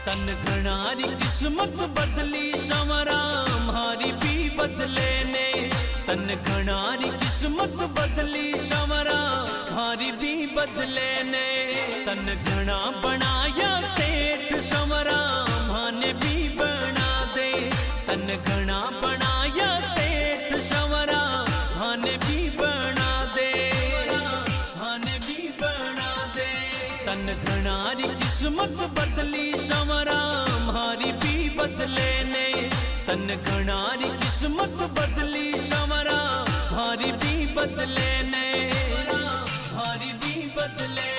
तन घणारी किस्मत बदली संवरा मारी भी बदले ने। तन घणारी किस्मत बदली संवरा मारी भी बदले ने। तन घना बनाया सेठ संवरा माने भी बना दे। तन घना बनाया सेठ संवरा माने भी बना दे। माने भी बना दे। तन घणारी किस्मत बदली संवरा मारी भी बदले ने। तन घणारी किस्मत बदली संवरा मारी भी बदले ने। मारी भी बदले